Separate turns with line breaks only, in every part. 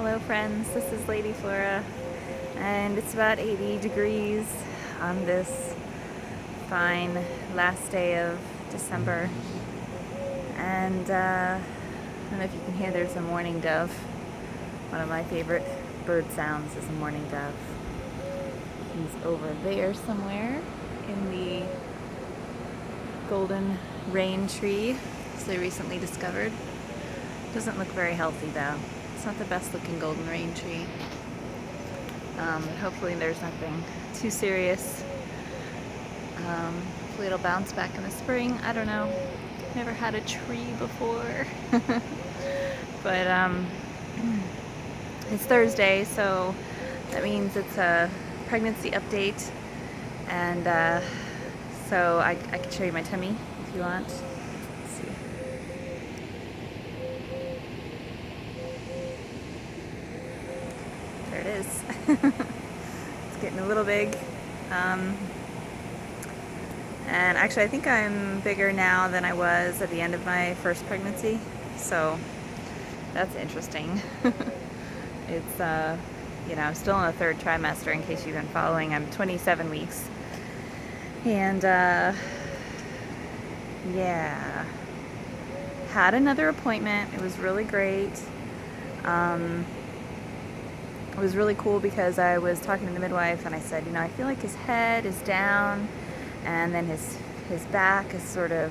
Hello friends, this is Lady Flora, and it's about 80 degrees on this fine last day of December. And I don't know if you can hear, there's a mourning dove. One of my favorite bird sounds is a mourning dove. He's over there somewhere in the golden rain tree, so they recently discovered. Doesn't look very healthy though. It's not the best looking golden rain tree. But hopefully there's nothing too serious. Hopefully it'll bounce back in the spring. I don't know. Never had a tree before. But it's Thursday, so that means it's a pregnancy update. And so I can show you my tummy if you want. Let's see. There it is. It's getting a little big. And actually I think I'm bigger now than I was at the end of my first pregnancy. So that's interesting. It's, I'm still in the third trimester in case you've been following. I'm 27 weeks. And, yeah. Had another appointment. It was really great. It was really cool because I was talking to the midwife and I said, I feel like his head is down and then his back is sort of,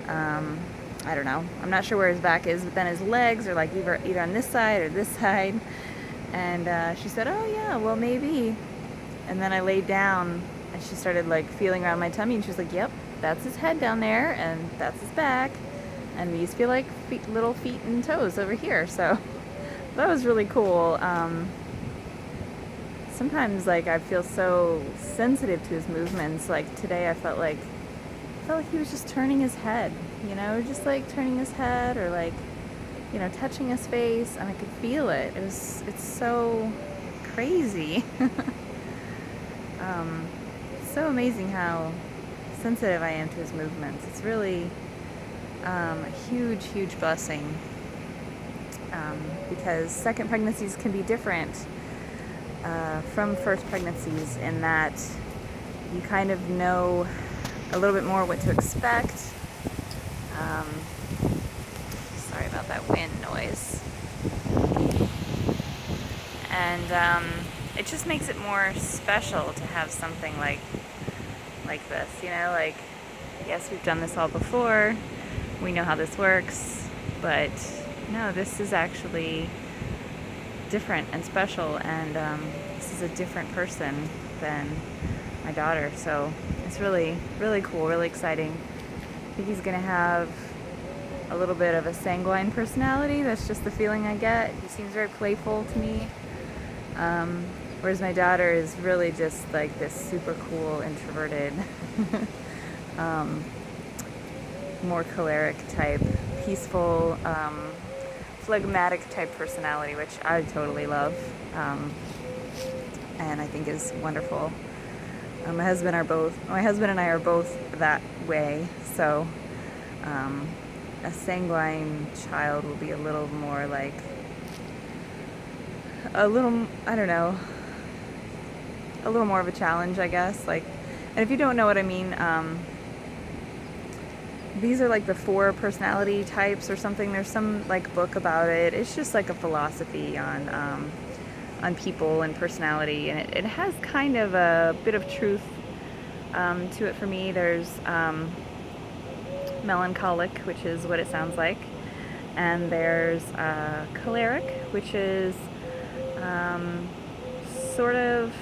I don't know. I'm not sure where his back is, but then his legs are like either on this side or this side. And she said, oh yeah, well maybe. And then I laid down and she started like feeling around my tummy and she was like, yep, that's his head down there and that's his back. And these feel like little feet and toes over here. So that was really cool. Sometimes like I feel so sensitive to his movements. Like today I felt like he was just turning his head, just like turning his head or like, touching his face, and I could feel it. It's so crazy. It's so amazing how sensitive I am to his movements. It's really a huge, huge blessing. Because second pregnancies can be different from first pregnancies in that you kind of know a little bit more what to expect. Sorry about that wind noise. And it just makes it more special to have something like this, yes, we've done this all before, we know how this works, but no, this is actually different and special, and this is a different person than my daughter, so it's really, really cool, really exciting. I think he's gonna have a little bit of a sanguine personality. That's just the feeling I get. He seems very playful to me, whereas my daughter is really just like this super cool, introverted, more choleric type, peaceful, phlegmatic type personality, which I totally love, and I think is wonderful. My husband and I are both that way, so a sanguine child will be a little more like, I don't know, a little more of a challenge, I guess. Like, and if you don't know what I mean, these are like the 4 personality types or something. There's some like book about it. It's just like a philosophy on people and personality, and it has kind of a bit of truth to it for me. There's melancholic, which is what it sounds like, and there's choleric, which is sort of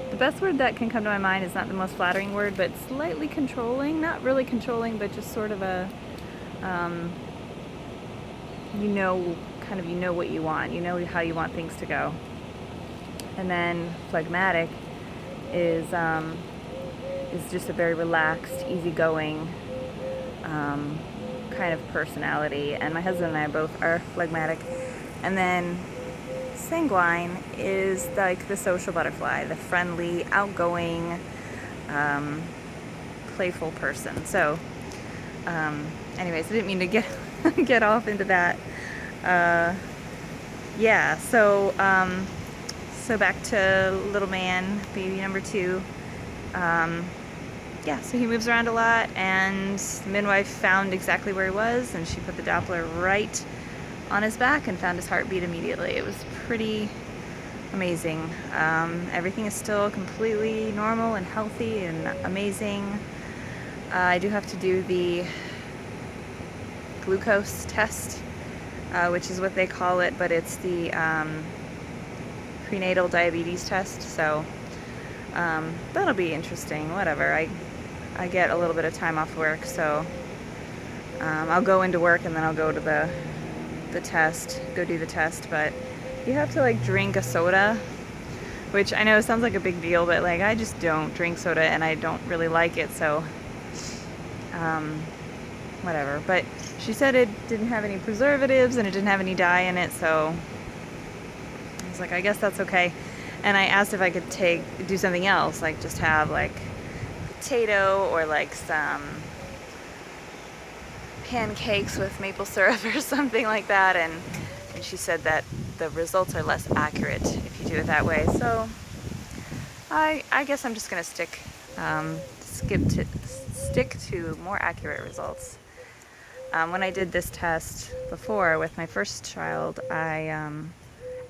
the best word that can come to my mind is not the most flattering word, but slightly controlling. Not really controlling, but just sort of a you know what you want, how you want things to go. And then phlegmatic is just a very relaxed, easygoing kind of personality. And my husband and I both are phlegmatic. And then sanguine is like the social butterfly, the friendly, outgoing, playful person. So Anyways, I didn't mean to get get off into that. Yeah, so back to little man, baby number 2. Yeah, so he moves around a lot, and the midwife found exactly where he was, and she put the Doppler right on his back and found his heartbeat immediately. It was pretty amazing. Everything is still completely normal and healthy and amazing. I do have to do the glucose test, which is what they call it, but it's the prenatal diabetes test, so that'll be interesting. Whatever. I get a little bit of time off work, so I'll go into work and then I'll go to the test, go do the test. But you have to like drink a soda, which I know sounds like a big deal, but like I just don't drink soda and I don't really like it, so whatever. But she said it didn't have any preservatives and it didn't have any dye in it, so I was like, I guess that's okay. And I asked if I could do something else, like just have like potato or like some pancakes with maple syrup or something like that, and she said that the results are less accurate if you do it that way. So I guess I'm just gonna stick to more accurate results. When I did this test before with my first child, I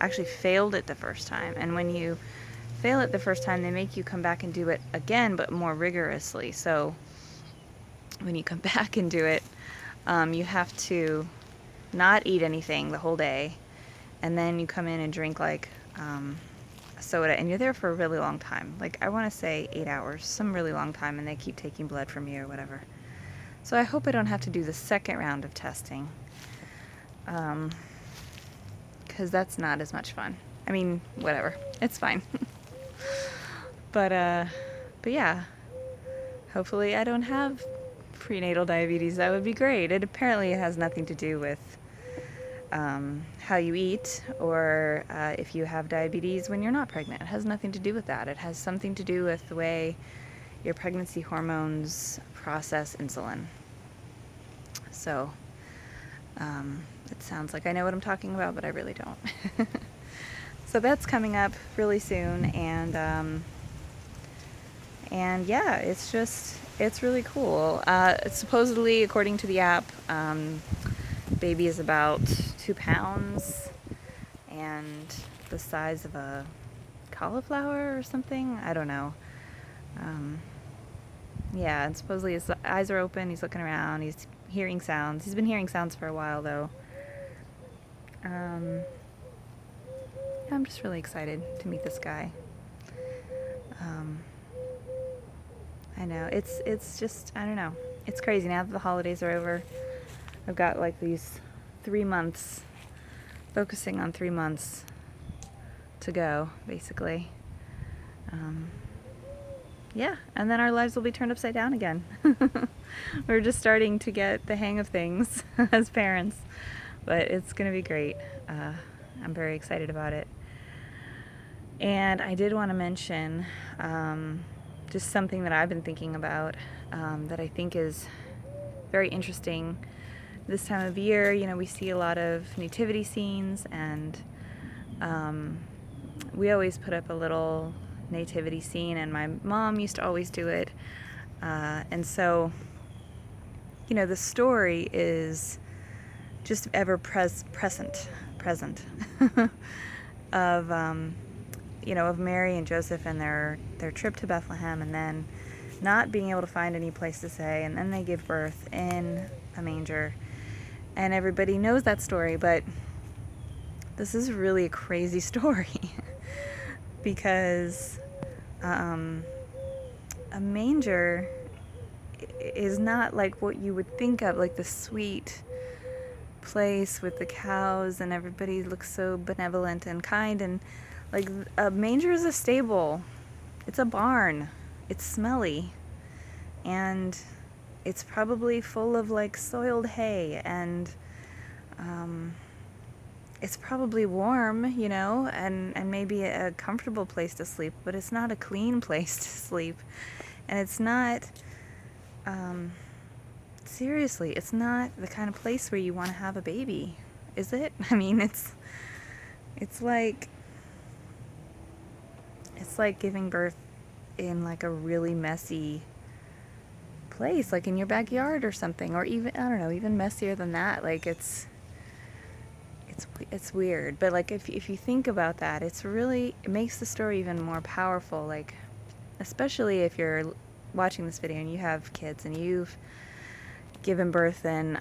actually failed it the first time, and when you fail it the first time, they make you come back and do it again, but more rigorously. So when you come back and do it, you have to not eat anything the whole day, and then you come in and drink like a soda, and you're there for a really long time. Like I want to say 8 hours, some really long time, and they keep taking blood from you or whatever. So I hope I don't have to do the second round of testing, because that's not as much fun. I mean, whatever, it's fine. But yeah, hopefully I don't have prenatal diabetes. That would be great. It apparently has nothing to do with how you eat or if you have diabetes when you're not pregnant. It has nothing to do with that. It has something to do with the way your pregnancy hormones process insulin. So it sounds like I know what I'm talking about, but I really don't. So that's coming up really soon, and yeah, it's really cool. It's supposedly, according to the app, baby is about 2 pounds and the size of a cauliflower or something. I don't know. Yeah, and supposedly his eyes are open, he's looking around, he's hearing sounds. He's been hearing sounds for a while, though. I'm just really excited to meet this guy. I know, it's just, I don't know. It's crazy. Now that the holidays are over, I've got like these 3 months, focusing on 3 months to go, basically. Yeah, and then our lives will be turned upside down again. We're just starting to get the hang of things as parents, but it's going to be great. I'm very excited about it. And I did want to mention just something that I've been thinking about that I think is very interesting. This time of year, you know, we see a lot of nativity scenes, and we always put up a little nativity scene, and my mom used to always do it. And so, you know, the story is just ever present of you know, of Mary and Joseph and their trip to Bethlehem, and then not being able to find any place to stay, and then they give birth in a manger, and everybody knows that story. But this is really a crazy story because a manger is not like what you would think of, like the sweet place with the cows and everybody looks so benevolent and kind, and like a manger is a stable, it's a barn, it's smelly, and it's probably full of like soiled hay, and it's probably warm, you know, and maybe a comfortable place to sleep, but it's not a clean place to sleep, and it's not seriously, it's not the kind of place where you want to have a baby, is it? I mean, it's like giving birth in like a really messy place, like in your backyard or something, or even, I don't know, even messier than that. Like it's weird, but like if you think about that, it makes the story even more powerful. Like, especially if you're watching this video and you have kids and you've given birth in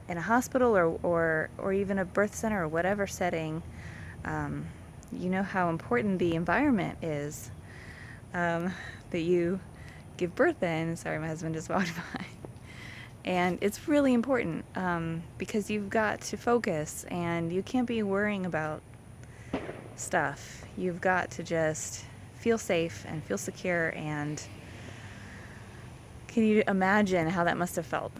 a hospital or even a birth center or whatever setting, you know how important the environment is that you give birth in. Sorry, my husband just walked by. And it's really important because you've got to focus and you can't be worrying about stuff. You've got to just feel safe and feel secure. And can you imagine how that must have felt?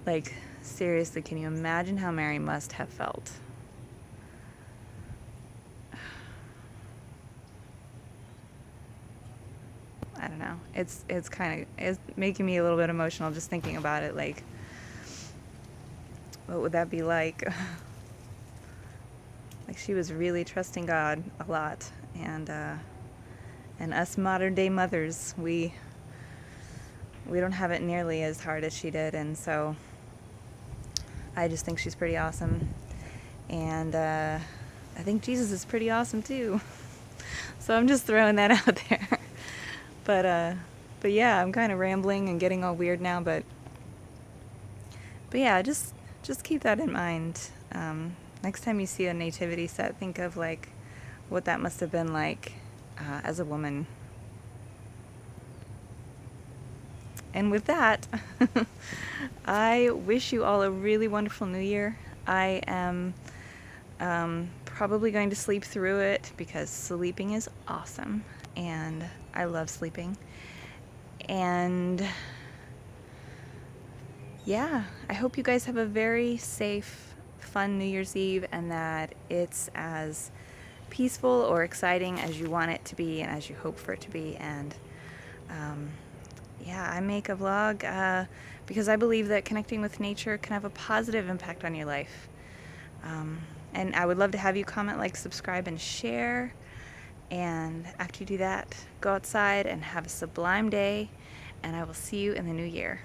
Like, seriously, can you imagine how Mary must have felt? I don't know. It's making me a little bit emotional just thinking about it. Like, what would that be like? Like, she was really trusting God a lot, and us modern day mothers, we don't have it nearly as hard as she did, and so I just think she's pretty awesome, and I think Jesus is pretty awesome too. So I'm just throwing that out there. But yeah, I'm kind of rambling and getting all weird now, but yeah, just keep that in mind. Next time you see a nativity set, think of like what that must have been like as a woman. And with that, I wish you all a really wonderful new year. I am probably going to sleep through it because sleeping is awesome and I love sleeping. And yeah, I hope you guys have a very safe, fun New Year's Eve and that it's as peaceful or exciting as you want it to be and as you hope for it to be. And yeah, I make a vlog because I believe that connecting with nature can have a positive impact on your life. And I would love to have you comment, like, subscribe, and share. And after you do that, go outside and have a sublime day, and I will see you in the new year.